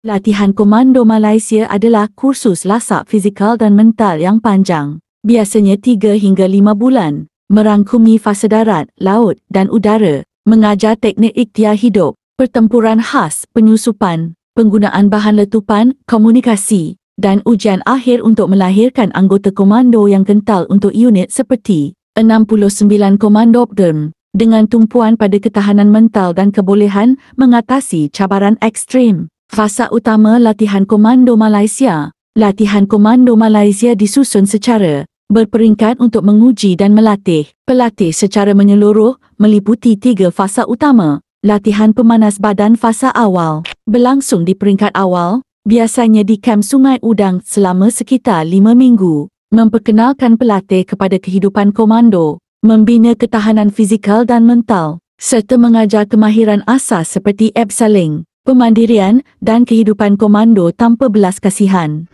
Latihan Komando Malaysia adalah kursus lasak fizikal dan mental yang panjang, biasanya 3 hingga 5 bulan, merangkumi fasa darat, laut dan udara, mengajar teknik ikhtiar hidup, pertempuran khas, penyusupan, penggunaan bahan letupan, komunikasi, dan ujian akhir untuk melahirkan anggota komando yang kental untuk unit seperti 69 Komando Optim, dengan tumpuan pada ketahanan mental dan kebolehan mengatasi cabaran ekstrim. Fasa utama latihan Komando Malaysia. Latihan Komando Malaysia disusun secara berperingkat untuk menguji dan melatih pelatih secara menyeluruh, meliputi 3 fasa utama. Latihan pemanas badan fasa awal berlangsung di peringkat awal, biasanya di Kamp Sungai Udang selama sekitar 5 minggu. Memperkenalkan pelatih kepada kehidupan komando, membina ketahanan fizikal dan mental, serta mengajar kemahiran asas seperti abseiling, pemandirian dan kehidupan komando tanpa belas kasihan.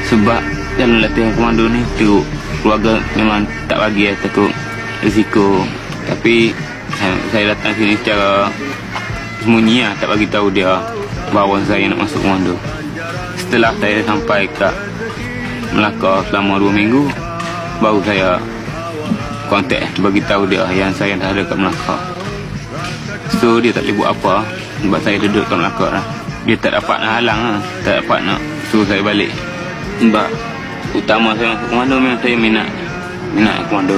Sebab dalam latihan komando ni tu keluarga memang tak bagi, takut risiko. Tapi saya datang sini secara sembunyi tak bagi tahu dia bahawa saya nak masuk komando. Setelah saya sampai kat Melaka selama 2 minggu, baru saya kontak bagi tahu dia yang saya dah ada kat Melaka. So dia tak boleh buat apa sebab saya duduk kat Melaka lah. Dia tak dapat nak halang lah, tak dapat nak suruh saya balik. Sebab utama saya masuk komando memang saya minat komando.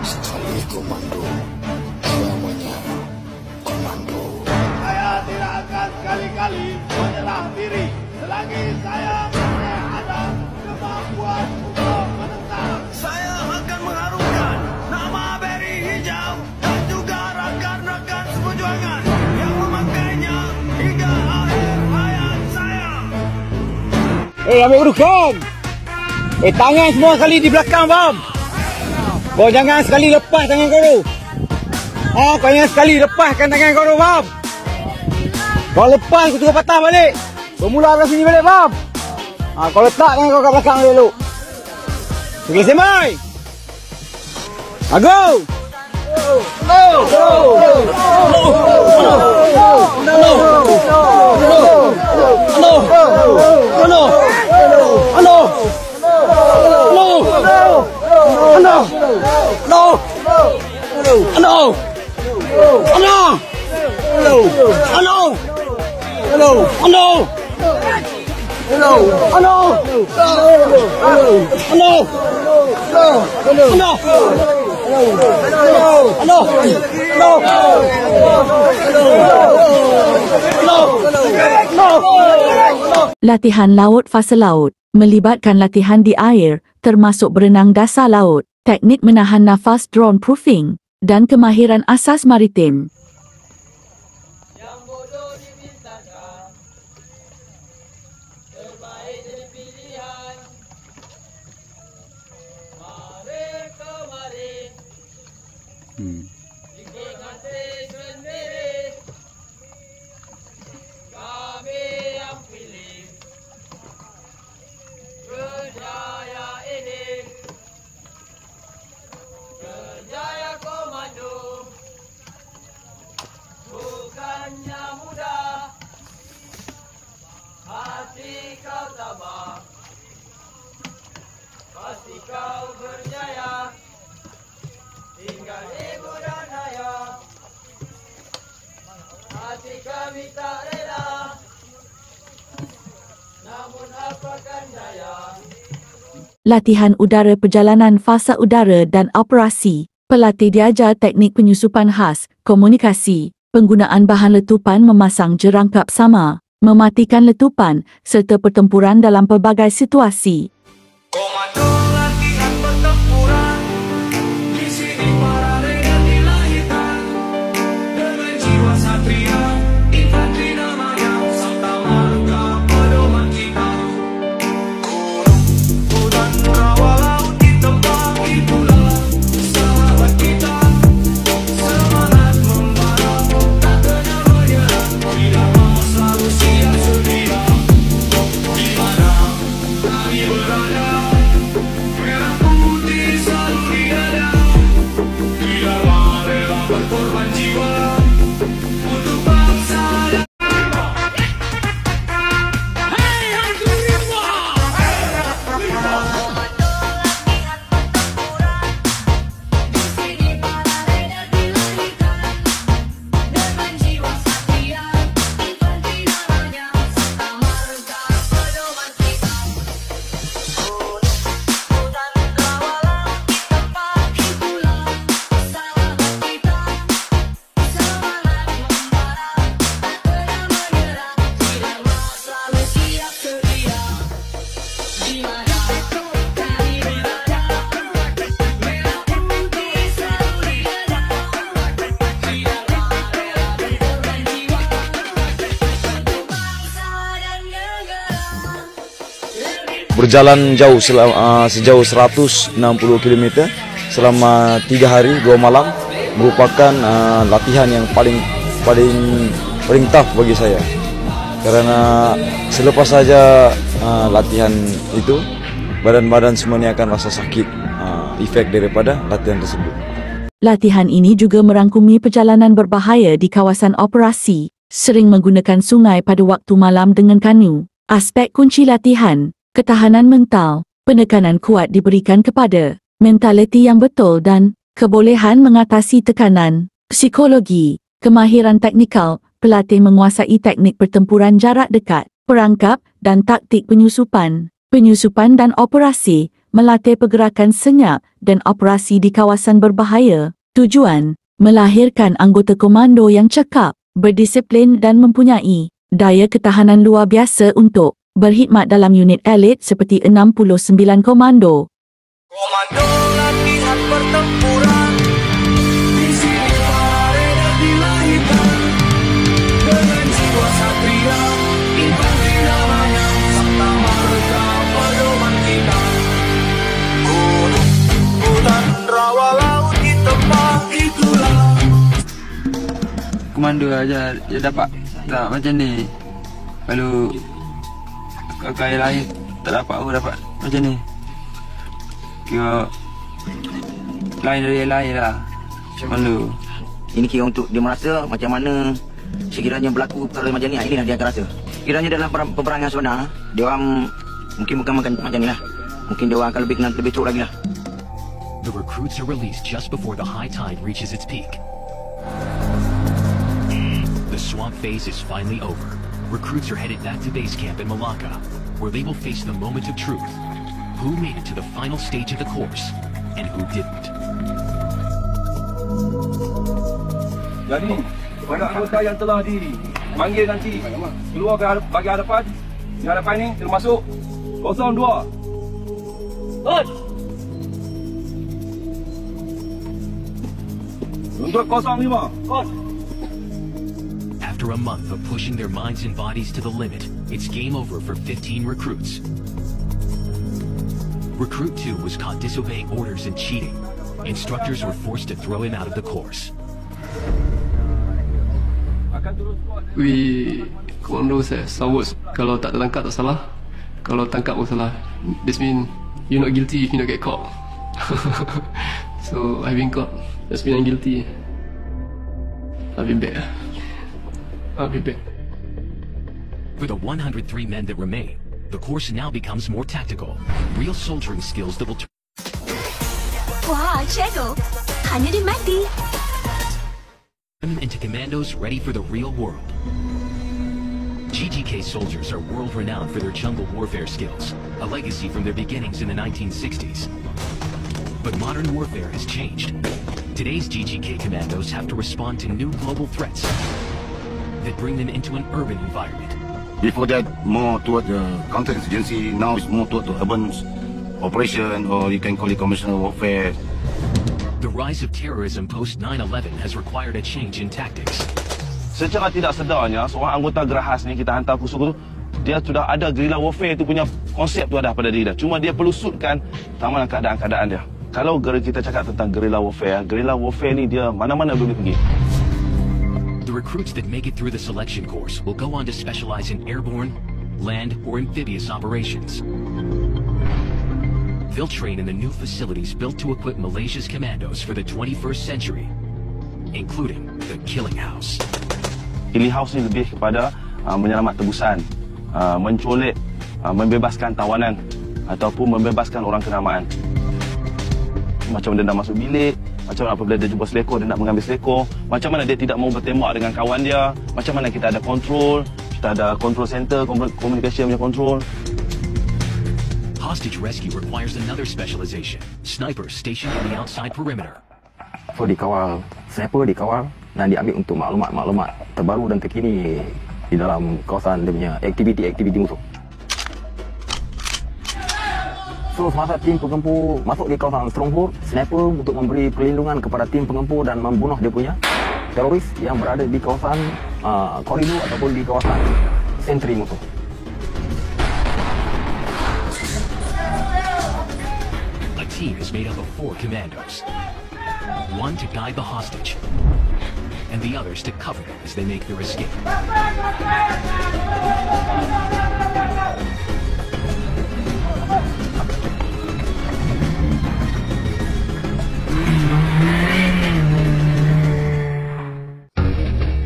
Sekali komando, selamanya komando. Saya tidak akan sekali-kali menyerah diri selagi saya masih ada kemampuan untuk menentang. Saya akan mengharumkan nama beri hijau dan juga rakan-rakan seperjuangan yang memakainya hingga akhir hayat saya. Ambil kedudukan. Tangan semua sekali di belakang, faham? Kau jangan sekali lepas tangan kau tu. Kau jangan sekali lepaskan tangan kau tu, faham? Kau lepas, kau terus patah balik. Kau mula dari sini balik, faham? Kau letak tangan kau kat belakang dulu. Okey, semai. Go! Latihan laut fasa laut melibatkan latihan di air, termasuk berenang dasar laut, teknik menahan nafas drone proofing, dan kemahiran asas maritim. Yang bodoh dibintakan, terbaik jadi pilihan. Mari kemari, bikin hati sendiri. Kami yang pilih kerjaya ini, kerjaya komando. Bukannya mudah, hati kau tabah, pasti kau berjaya, tinggal ibu dan ayah. Hati kami tak rela, namun apakan daya. Latihan udara perjalanan fasa udara dan operasi. Pelatih diajar teknik penyusupan khas, komunikasi, penggunaan bahan letupan, memasang jerangkap sama, mematikan letupan, serta pertempuran dalam pelbagai situasi. Komando latihan pertempuran, di sini para rega dilahirkan dengan jiwa satria, infanteri namanya, serta marga pedoman kita. Gunung dan rawa laut di tempat itulah sahabat kita. Semangat membara, tak kenal menyerah, tidak mau selalu siap sedia. Di mana kami berada, merah putih selalu di dada. Tidak rela berkorban jiwa untuk bangsa dan berjalan jauh sejauh 160 km selama 3 hari 2 malam merupakan latihan yang paling tough bagi saya. Karena selepas saja latihan itu, badan-badan semuanya akan rasa sakit, efek daripada latihan tersebut. Latihan ini juga merangkumi perjalanan berbahaya di kawasan operasi, sering menggunakan sungai pada waktu malam dengan kanu. Aspek kunci latihan, ketahanan mental, penekanan kuat diberikan kepada mentaliti yang betul dan kebolehan mengatasi tekanan. Psikologi, kemahiran teknikal, pelatih menguasai teknik pertempuran jarak dekat, perangkap dan taktik penyusupan. Penyusupan dan operasi, melatih pergerakan senyap dan operasi di kawasan berbahaya. Tujuan, melahirkan anggota komando yang cekap, berdisiplin dan mempunyai daya ketahanan luar biasa untuk berkhidmat dalam unit elit seperti 69 Komando. Komando latihan pertempuran, di sini para reda dilahirkan dengan jiwa satria, infanteri namanya, serta marga pedoman kita. Gunung, hutan, rawa, laut ditembak, itulah Komando aja dia dapat tak macam ni. Kalau kakak lain tak dapat, aku dapat macam ni. Kira lain dari lain lah. Malu. Ini kira untuk dia merasa macam mana sekiranya berlaku perkara macam ni, inilah dia akan rasa. Kiranya dalam peperangan sebenar, dia orang mungkin bukan makan macam ni lah. Mungkin dia orang akan lebih teruk lagi lah. The recruits are released just before the high tide reaches its peak. The swamp phase is finally over. Recruits are headed back to base camp in Malacca, where they will face the moment of truth. Who made it to the final stage of the course, and who didn't? Jadi, banyak anggota yang telah dipanggil nanti keluar ke bagi hadapan. Di hadapan ini termasuk 02. Untuk 05. After a month of pushing their minds and bodies to the limit, it's game over for 15 recruits. Recruit 2 was caught disobeying orders and cheating. Instructors were forced to throw him out of the course. Komando saya sawut kalau tak tertangkap tak salah, kalau tangkap pun salah. This mean you're not guilty if you not get caught. So I've been caught. That's mean I'm guilty. I'll be back. For the 103 men that remain, the course now becomes more tactical. Real soldiering skills that will turn hanya di Mati. them into commandos ready for the real world. GGK soldiers are world-renowned for their jungle warfare skills, a legacy from their beginnings in the 1960s. But modern warfare has changed. Today's GGK commandos have to respond to new global threats that bring them into an urban environment. Before that, more toward the counterinsurgency. Now it's more toward the urban operation, or you can call it conventional warfare. The rise of terrorism post 9/11 has required a change in tactics. Secara tidak sedarnya, seorang anggota Gerahas ni kita hantar ke Suku tu, dia sudah ada guerrilla warfare tu punya konsep tu ada pada diri dia. Cuma dia perlu suitkan sama keadaan-keadaan dia. Kalau kita cakap tentang guerrilla warfare ni dia mana-mana boleh pergi. The recruits that make it through the selection course will go on to specialize in airborne, land, or amphibious operations. They'll train in the new facilities built to equip Malaysia's commandos for the 21st century, including the Killing House. Killing House ni lebih kepada menyelamat tebusan, menculik, membebaskan tawanan ataupun membebaskan orang kenamaan. Macam dia nak masuk bilik, macam mana apabila dia jumpa selekor, dia nak mengambil selekor, macam mana dia tidak mau bertembak dengan kawan dia, macam mana kita ada control center, communication punya control. Hostage rescue requires another specialization, snipers stationed in the outside perimeter. So dikawal, sniper dikawal dan diambil untuk maklumat-maklumat terbaru dan terkini di dalam kawasan dia punya aktiviti-aktiviti musuh. So semasa tim penggempur masuk di kawasan stronghold, sniper untuk memberi perlindungan kepada tim penggempur dan membunuh dia punya teroris yang berada di kawasan koridor ataupun di kawasan sentri musuh. team is made up of 4 commandos. One to guide the hostage, and the others to cover them as they make their escape.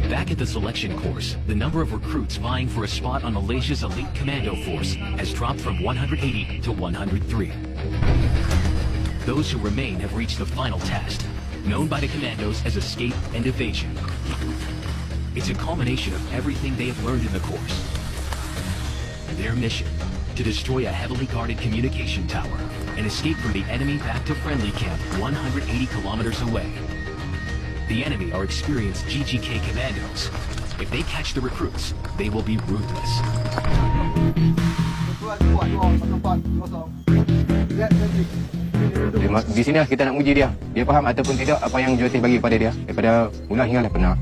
Back at the selection course, the number of recruits vying for a spot on Malaysia's elite commando force has dropped from 180 to 103. Those who remain have reached the final test, known by the commandos as escape and evasion. It's a culmination of everything they have learned in the course. Their mission, to destroy a heavily guarded communication tower and escape from the enemy back to friendly camp 180 kilometers away. The enemy are experienced GGK commandos. If they catch the recruits, they will be ruthless. Di sini kita nak uji dia. Dia faham ataupun tidak apa yang Jyotis bagi kepada dia. Daripada mula hinggalah pernah.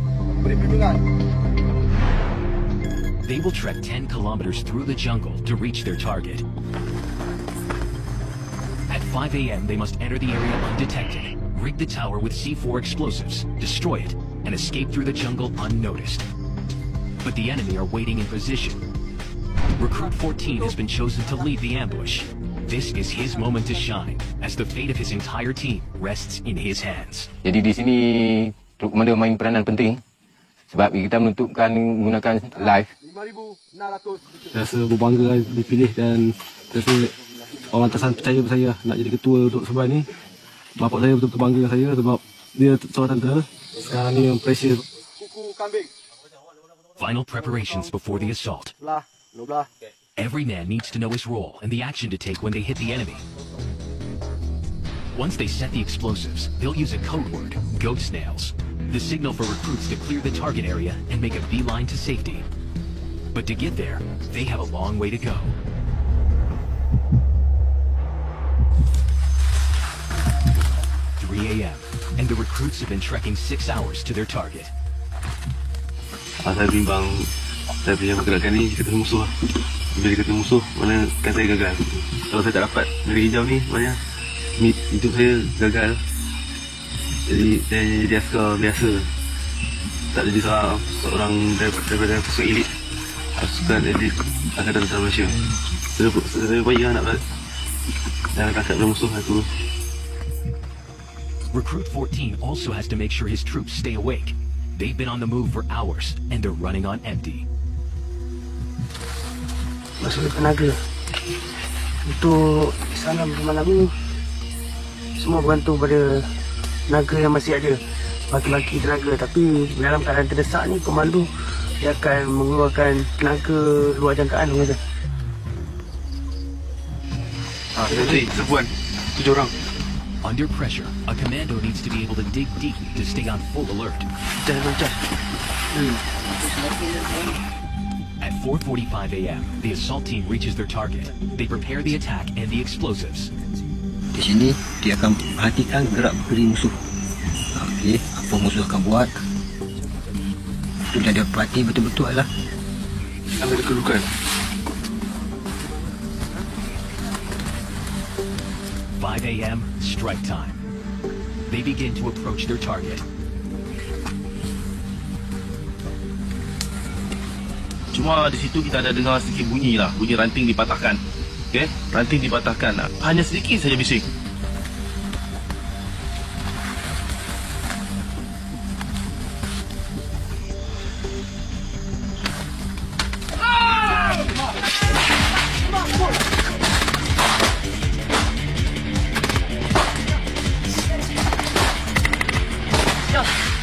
They will trek 10 kilometers through the jungle to reach their target. At 5 a.m. they must enter the area undetected, rig the tower with C4 explosives, destroy it, and escape through the jungle unnoticed. But the enemy are waiting in position. Recruit 14 has been chosen to lead the ambush. This is his moment to shine, as the fate of his entire team rests in his hands. Jadi di sini Truk Komando main peranan penting sebab kita menentukan menggunakan live. Rasa berbangga dipilih dan rasa orang atasan percaya pada saya nak jadi ketua untuk sebuah ni. Bapak saya betul-betul bangga dengan saya sebab dia seorang tentera. Sekarang ni yang pressure. Final preparations before the assault. Every man needs to know his role and the action to take when they hit the enemy. Once they set the explosives, they'll use a code word, goat snails, the signal for recruits to clear the target area and make a beeline to safety. But to get there, they have a long way to go. A.m. and the recruits have been trekking 6 hours to their target. Saya bimbang saya punya pergerakan ni ketemu musuh. Bila ketemu musuh, mana kan saya gagal. Kalau saya tak dapat dari hijau ni, maknanya hidup saya gagal. Jadi saya jadi askar biasa. Tak jadi seorang daripada pasukan elit. Pasukan elit Angkatan Tentera Malaysia. Saya payah nak jangan kakak dengan musuh aku. Recruit 14 also has to make sure his troops stay awake. They've been on the move for hours, and they're running on empty. Masuk tenaga. Untuk sana malam ini, semua bergantung pada tenaga yang masih ada. Laki-laki tenaga, tapi dalam keadaan terdesak ni, komando dia akan mengeluarkan tenaga luar jangkaan. Jadi, sebuan 7 orang. Under pressure, a commando needs to be able to dig deep to stay on full alert. At 4:45 a.m., the assault team reaches their target. They prepare the attack and the explosives. Di sini dia akan perhatikan gerak-geri musuh. Okey, apa musuh akan buat? Itu dia perhati betul-betul lah. Ambil kedudukan. 5 a.m., strike time. They begin to approach their target. Cuma di situ kita ada dengar sedikit bunyi lah, bunyi ranting dipatahkan. Okey, ranting dipatahkan. Hanya sedikit saja bising.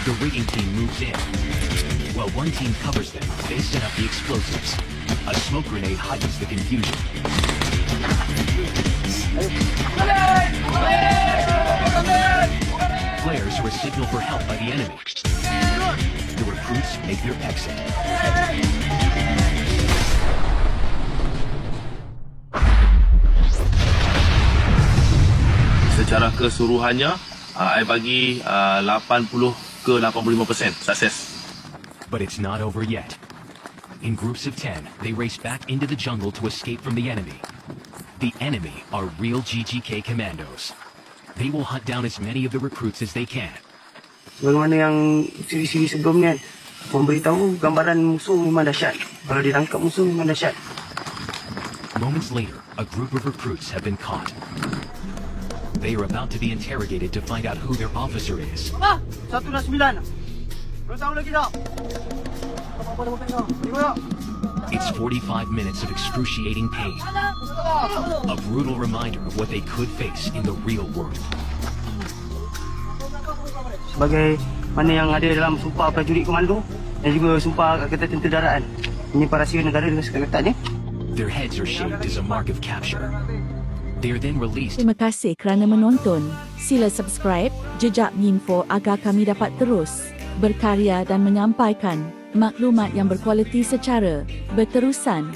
The rigging team moves in. While one team covers them, they set up the explosives. A smoke grenade heightens the confusion. Flares are a signal for help by the enemy. The recruits make their exit. Secara keseluruhannya, saya bagi 80 ke 85% sukses. But it's not over yet. In groups of 10, they race back into the jungle to escape from the enemy. The enemy are real GGK commandos. They will hunt down as many of the recruits as they can. Sebagaimana yang siri-siri sebelum ni kan, memberitahu gambaran musuh memang dahsyat. Kalau ditangkap musuh memang dahsyat. Moments later, a group of recruits have been caught. They are about to be interrogated to find out who their officer is. 109. Belum tahu lagi tak? It's 45 minutes of excruciating pain. A brutal reminder of what they could face in the real world. Sebagai mana yang ada dalam sumpah prajurit komando dan juga sumpah Angkatan Tentera Daratan, menyimpan rahsia negara dengan seketatnya. Their heads are shaped as a mark of capture. They are then released. Terima kasih kerana menonton. Sila subscribe Jejak Minfo agar kami dapat terus berkarya dan menyampaikan maklumat yang berkualiti secara berterusan.